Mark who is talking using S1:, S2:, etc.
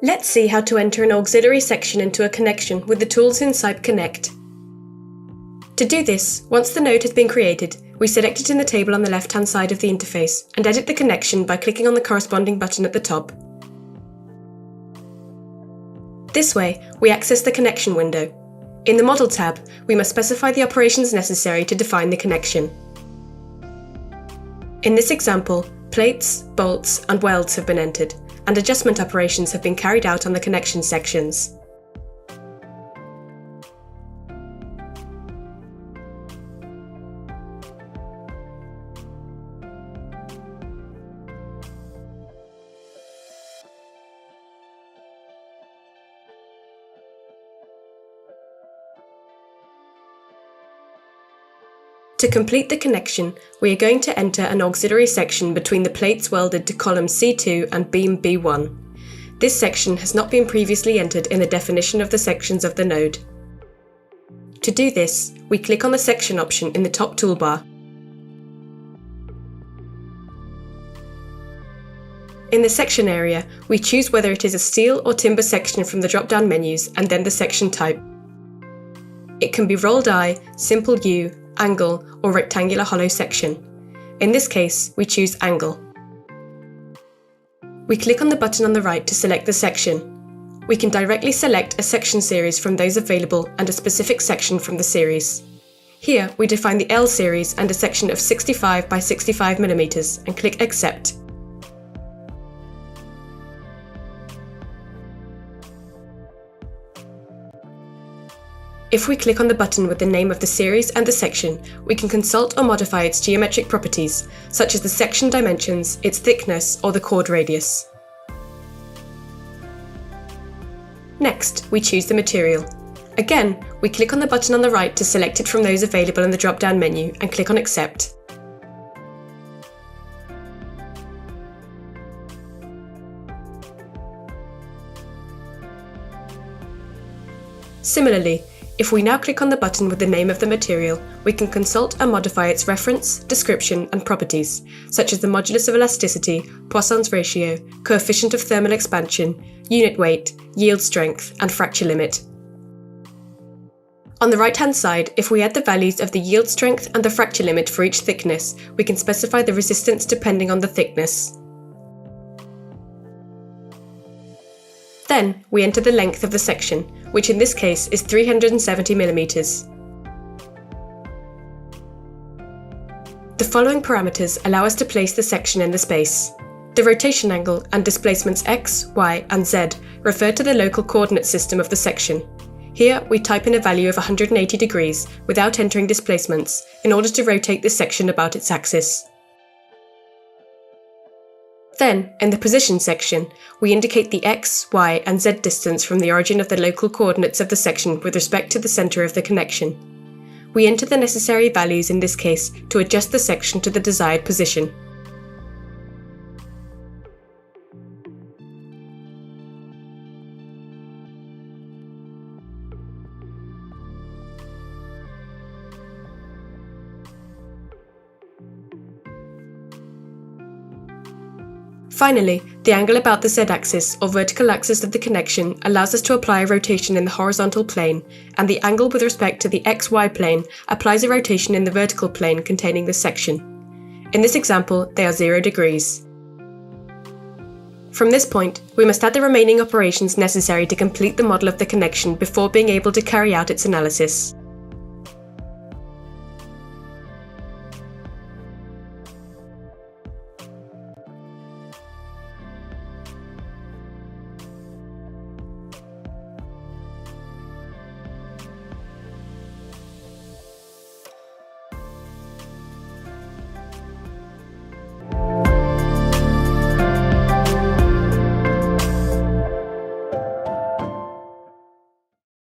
S1: Let's see how to enter an auxiliary section into a connection with the tools in CYPE Connect. To do this, once the node has been created, we select it in the table on the left-hand side of the interface and edit the connection by clicking on the corresponding button at the top. This way, we access the connection window. In the Model tab, we must specify the operations necessary to define the connection. In this example, plates, bolts, and welds have been entered, and adjustment operations have been carried out on the connection sections. To complete the connection, we are going to enter an auxiliary section between the plates welded to columns C2 and beam B1. This section has not been previously entered in the definition of the sections of the node. To do this, we click on the section option in the top toolbar. In the section area, we choose whether it is a steel or timber section from the drop-down menus and then the section type. It can be rolled I, simple U, angle, or rectangular hollow section. In this case, we choose angle. We click on the button on the right to select the section. We can directly select a section series from those available and a specific section from the series. Here, we define the L series and a section of 65 by 65 mm and click Accept. If we click on the button with the name of the series and the section, we can consult or modify its geometric properties, such as the section dimensions, its thickness, or the chord radius. Next, we choose the material. Again, we click on the button on the right to select it from those available in the drop-down menu and click on Accept. Similarly, if we now click on the button with the name of the material, we can consult and modify its reference, description, and properties, such as the modulus of elasticity, Poisson's ratio, coefficient of thermal expansion, unit weight, yield strength, and fracture limit. On the right-hand side, if we add the values of the yield strength and the fracture limit for each thickness, we can specify the resistance depending on the thickness. Then, we enter the length of the section, which in this case is 370 mm. The following parameters allow us to place the section in the space. The rotation angle and displacements x, y, and z refer to the local coordinate system of the section. Here, we type in a value of 180 degrees without entering displacements in order to rotate the section about its axis. Then, in the position section, we indicate the x, y, and z distance from the origin of the local coordinates of the section with respect to the centre of the connection. We enter the necessary values in this case to adjust the section to the desired position. Finally, the angle about the z-axis or vertical axis of the connection allows us to apply a rotation in the horizontal plane, and the angle with respect to the xy plane applies a rotation in the vertical plane containing the section. In this example, they are 0 degrees. From this point, we must add the remaining operations necessary to complete the model of the connection before being able to carry out its analysis.